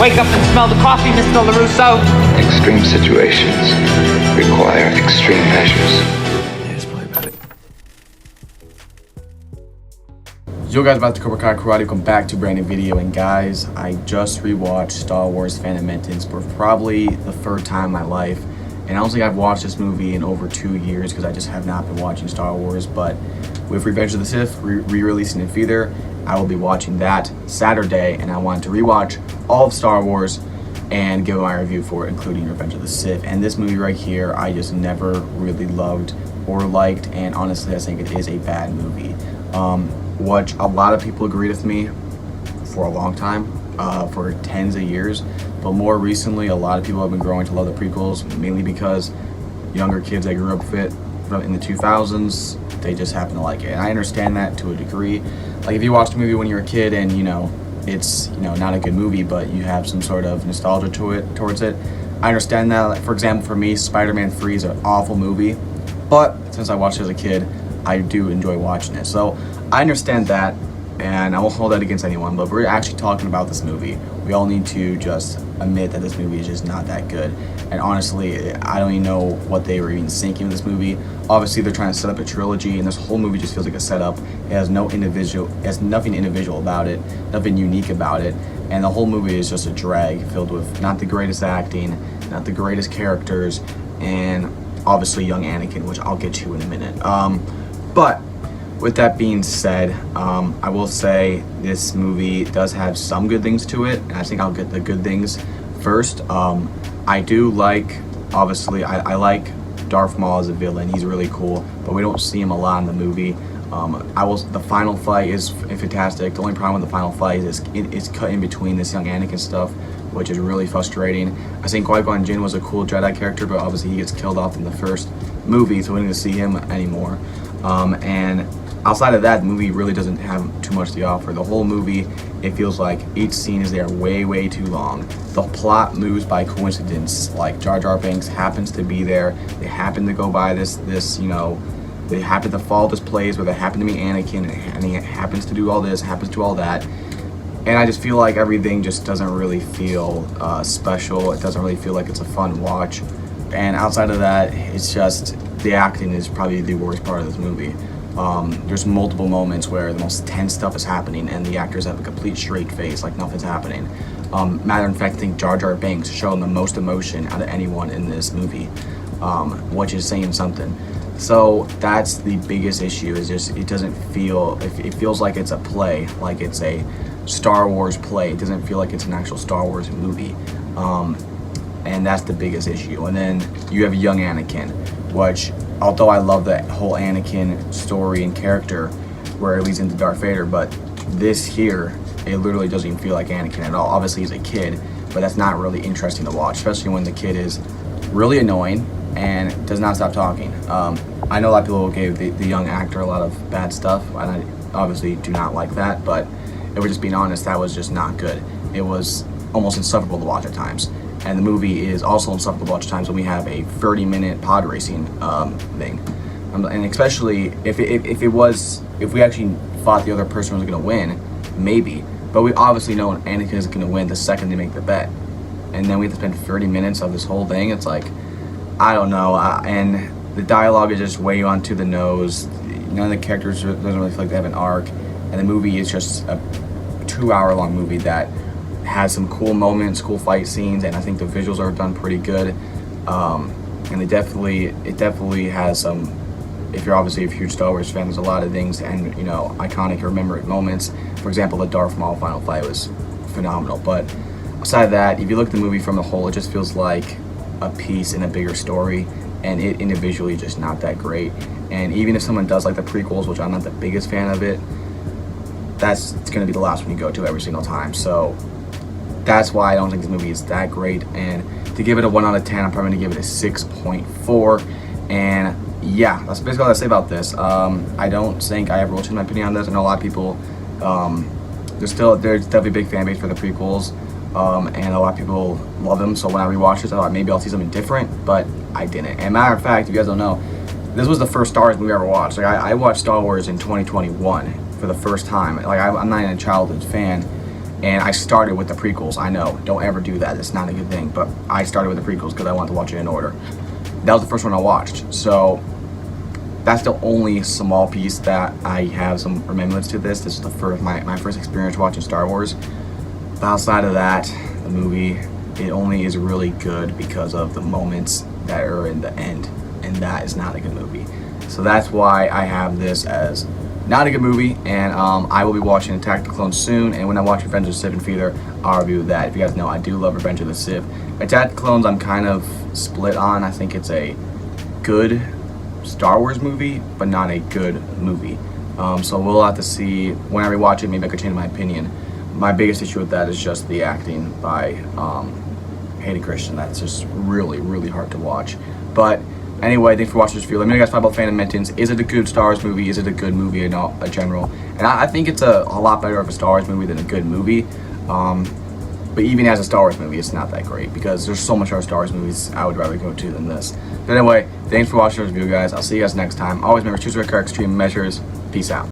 Wake up and smell the coffee, Mr. LaRusso. Extreme situations require extreme measures. Yes, play about it. Yo guys, back to Cobra Kai Karate. Welcome back to a brand new video. And guys, I just rewatched Star Wars Phantom Menace for probably the third time in my life. And I don't think I've watched this movie in over 2 years because I just have not been watching Star Wars. But with Revenge of the Sith re-releasing in theater, I will be watching that Saturday. And I wanted to rewatch all of Star Wars and give my review for it, including Revenge of the Sith. And this movie right here, I just never really loved or liked. And honestly, I think it is a bad movie. Which a lot of people agreed with me for a long time, for tens of years. But more recently, a lot of people have been growing to love the prequels, mainly because younger kids that grew up with it in the 2000s, they just happen to like it. And I understand that to a degree. Like if you watched a movie when you were a kid and it's not a good movie, but you have some sort of nostalgia towards it, I understand that. Like, for example, for me, Spider-Man 3 is an awful movie, but since I watched it as a kid, I do enjoy watching it. So I understand that, and I won't hold that against anyone, but we're actually talking about this movie. We all need to just admit that this movie is just not that good. And honestly, I don't even know what they were even thinking with this movie. Obviously, they're trying to set up a trilogy, and this whole movie just feels like a setup. It has nothing individual about it, nothing unique about it. And the whole movie is just a drag filled with not the greatest acting, not the greatest characters, and obviously young Anakin, which I'll get to in a minute. But with that being said, I will say this movie does have some good things to it, and I think I'll get the good things first. I do like, obviously, I like Darth Maul as a villain. He's really cool, but we don't see him a lot in the movie. The final fight is fantastic. The only problem with the final fight is it's cut in between this young Anakin stuff, which is really frustrating. I think Qui-Gon Jinn was a cool Jedi character, but obviously he gets killed off in the first movie, so we don't get to see him anymore. And outside of that, the movie really doesn't have too much to offer. The whole movie, it feels like each scene is there way too long. The plot moves by coincidence. Like Jar Jar Binks happens to be there. They happen to go by this they happen to follow this place where they happen to meet Anakin, and he happens to do all this, happens to do all that. And I just feel like everything just doesn't really feel special. It doesn't really feel like it's a fun watch. And outside of that, it's just the acting is probably the worst part of this movie. There's multiple moments where the most tense stuff is happening and the actors have a complete straight face, like nothing's happening. Matter of fact, I think Jar Jar Binks showed the most emotion out of anyone in this movie, which is saying something. So that's the biggest issue, is just it doesn't feel, it feels like it's a play, like it's a Star Wars play. It doesn't feel like it's an actual Star Wars movie. And that's the biggest issue. And then you have young Anakin, which, although I love the whole Anakin story and character where it leads into Darth Vader, but this here, it literally doesn't even feel like Anakin at all. Obviously he's a kid, but that's not really interesting to watch, especially when the kid is really annoying and does not stop talking. I know a lot of people gave the young actor a lot of bad stuff, and I obviously do not like that, but if we're just being honest, that was just not good. It was almost insufferable to watch at times. And the movie is also insufferable to watch at times when we have a 30-minute pod racing thing. And especially if we actually thought the other person was going to win, maybe. But we obviously know Anakin is going to win the second they make the bet. And then we have to spend 30 minutes of this whole thing. It's like, I don't know. And the dialogue is just way onto the nose. None of the characters doesn't really feel like they have an arc. And the movie is just a 2-hour-long movie that has some cool moments, cool fight scenes, and I think the visuals are done pretty good. And it definitely has some, if you're obviously a huge Star Wars fan, there's a lot of things and iconic or remembered moments. For example, the Darth Maul final fight was phenomenal. But aside of that, if you look at the movie from the whole, it just feels like a piece in a bigger story, and it individually just not that great. And even if someone does like the prequels, which I'm not the biggest fan of it, it's gonna be the last one you go to every single time. So that's why I don't think this movie is that great. And to give it a 1 out of 10, I'm probably going to give it a 6.4. And yeah, that's basically all I say about this. I don't think I ever will change my opinion on this. I know a lot of people, there's definitely a big fan base for the prequels, and a lot of people love them. So when I rewatched this, I thought maybe I'll see something different, but I didn't. And matter of fact, if you guys don't know, this was the first Star Wars movie I ever watched. Like I watched Star Wars in 2021 for the first time. Like I'm not even a childhood fan. And I started with the prequels. I know, don't ever do that. It's not a good thing. But I started with the prequels because I wanted to watch it in order. That was the first one I watched. So that's the only small piece that I have some remembrance to this. This is the first my first experience watching Star Wars. But outside of that, the movie, it only is really good because of the moments that are in the end. And that is not a good movie. So that's why I have this as not a good movie, and I will be watching Attack of the Clones soon, and when I watch Revenge of the Sith in theater, I'll review that. If you guys know, I do love Revenge of the Sith. Attack of the Clones, I'm kind of split on. I think it's a good Star Wars movie, but not a good movie. So we'll have to see. When I rewatch it, maybe I could change my opinion. My biggest issue with that is just the acting by Hayden Christensen. That's just really, really hard to watch. But anyway, thanks for watching this video. Let me know you guys about Phantom Menace. Is it a good Star Wars movie? Is it a good movie in general? And I think it's a lot better of a Star Wars movie than a good movie. But even as a Star Wars movie, it's not that great because there's so much other Star Wars movies I would rather go to than this. But anyway, thanks for watching this video, guys. I'll see you guys next time. Always remember, choose your car extreme measures. Peace out.